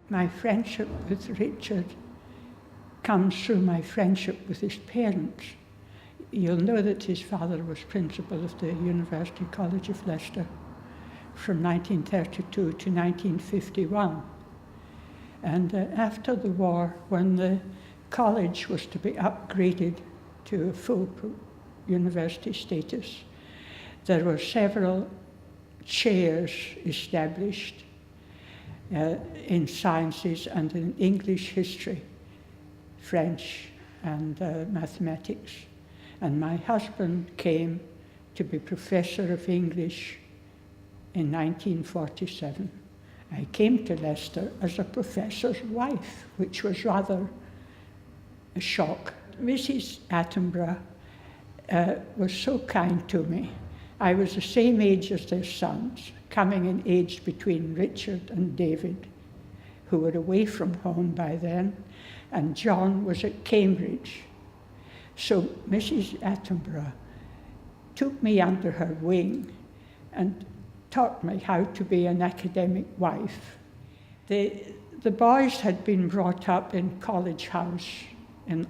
My friendship with Richard comes through my friendship with his parents. You'll know that his father was principal of the University College of Leicester from 1932 to 1951. And after the war, when the college was to be upgraded to a full university status, there were several chairs established in sciences and in English history, French and mathematics. And my husband came to be professor of English in 1947. I came to Leicester as a professor's wife, which was rather a shock. Mrs. Attenborough was so kind to me. I was the same age as their sons, coming in age between Richard and David, who were away from home by then, and John was at Cambridge. So Mrs. Attenborough took me under her wing and taught me how to be an academic wife. The boys had been brought up in College House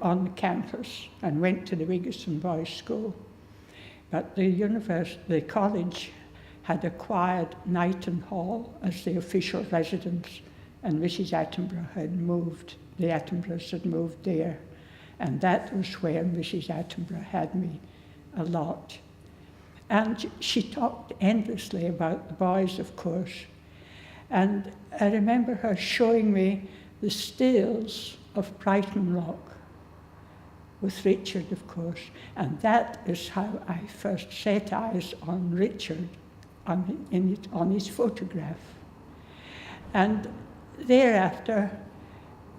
on the campus and went to the Wigston Boys' School. But the college had acquired Knighton Hall as the official residence, and Mrs. Attenborough had moved, the Attenboroughs had moved there. And that was where Mrs. Attenborough had me a lot. And she talked endlessly about the boys, of course. And I remember her showing me the stills of Brighton Rock, with Richard, of course. And that is how I first set eyes on Richard on his photograph. And thereafter,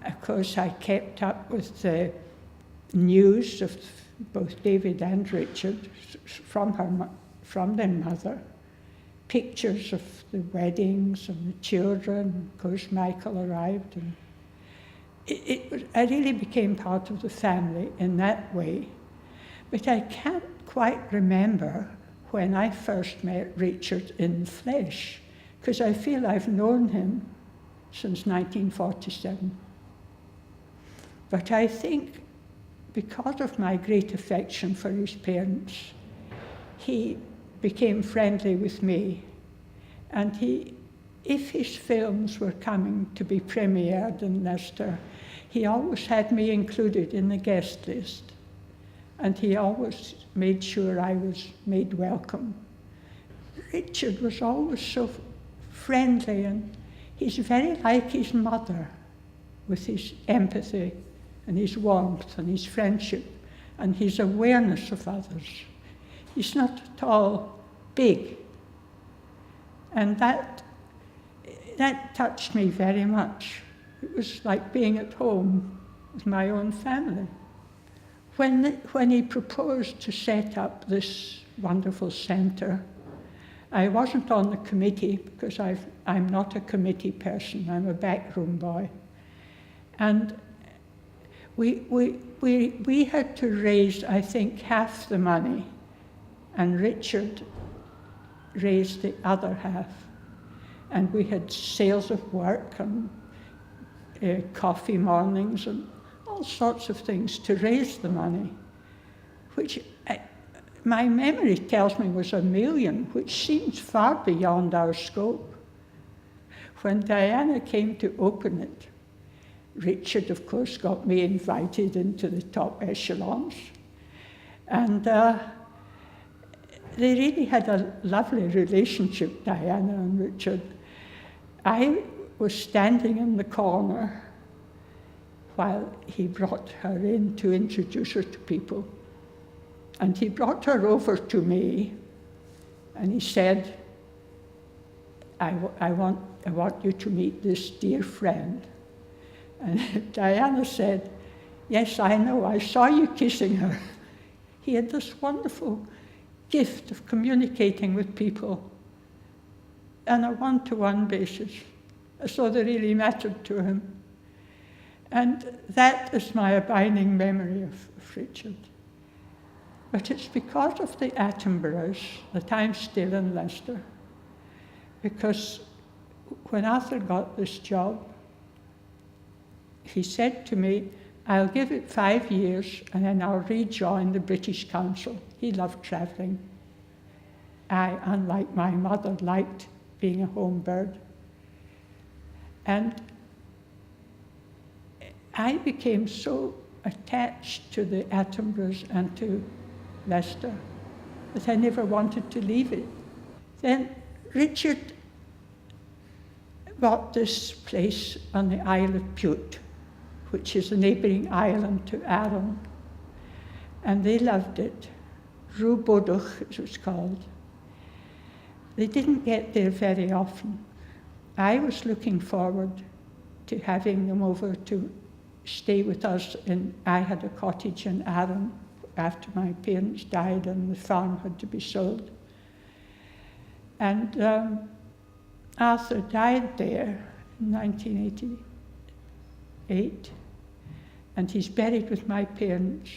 of course, I kept up with the news of both David and Richard from their mother, pictures of the weddings and the children. Of course, Michael arrived, and I really became part of the family in that way. But I can't quite remember when I first met Richard in the flesh, because I feel I've known him since 1947. But I think because of my great affection for his parents, he became friendly with me. And if his films were coming to be premiered in Leicester, he always had me included in the guest list. And he always made sure I was made welcome. Richard was always so friendly, and he's very like his mother, with his empathy and his warmth and his friendship and his awareness of others. He's not at all big. And that touched me very much. It was like being at home with my own family. When he proposed to set up this wonderful centre, I wasn't on the committee because I'm not a committee person, I'm a backroom boy. And we had to raise, I think, half the money, and Richard raised the other half. And we had sales of work and coffee mornings and all sorts of things to raise the money, which my memory tells me was $1 million, which seems far beyond our scope. When Diana came to open it, Richard, of course, got me invited into the top echelons. And they really had a lovely relationship, Diana and Richard. I was standing in the corner while he brought her in to introduce her to people. And he brought her over to me, and he said, I want you to meet this dear friend. And Diana said, yes, I know, I saw you kissing her. He had this wonderful gift of communicating with people on a one-to-one basis, as though they really mattered to him. And that is my abiding memory of Richard. But it's because of the Attenboroughs that I'm still in Leicester. Because when Arthur got this job, he said to me, I'll give it 5 years and then I'll rejoin the British Council. He loved travelling. I, unlike my mother, liked being a home bird. And I became so attached to the Attenboroughs and to Leicester that I never wanted to leave it. Then Richard bought this place on the Isle of Bute, which is a neighbouring island to Arran, and they loved it. Rue Boduch, it was called. They didn't get there very often. I was looking forward to having them over to stay with us. I had a cottage in Arran after my parents died and the farm had to be sold. And Arthur died there in 1988, and he's buried with my parents.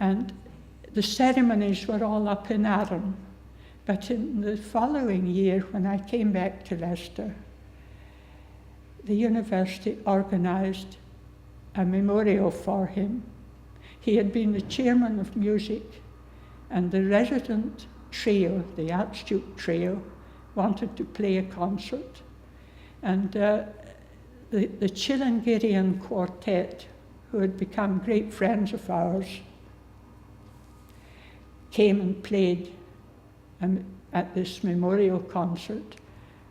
And the ceremonies were all up in Arran. But in the following year, when I came back to Leicester, the university organised a memorial for him. He had been the chairman of music, and the resident trio, the Archduke trio, wanted to play a concert. And the Chillingirian Quartet, who had become great friends of ours, came and played at this memorial concert,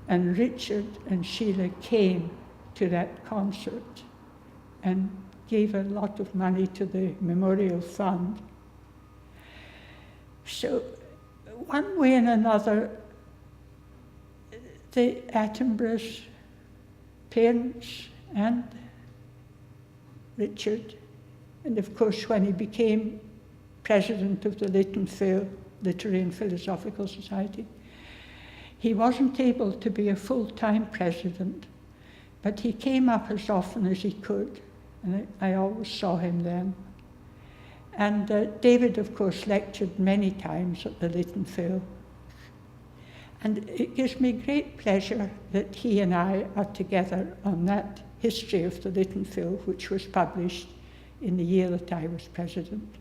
and Richard and Sheila came to that concert and gave a lot of money to the memorial fund. So one way and another, the Attenboroughs, parents and Richard, and of course when he became president of the Lytton Phil, Literary and Philosophical Society, he wasn't able to be a full-time president, but he came up as often as he could, and I always saw him then. And David, of course, lectured many times at the Lytton Phil. And it gives me great pleasure that he and I are together on that history of the Lytton Phil, which was published in the year that I was president.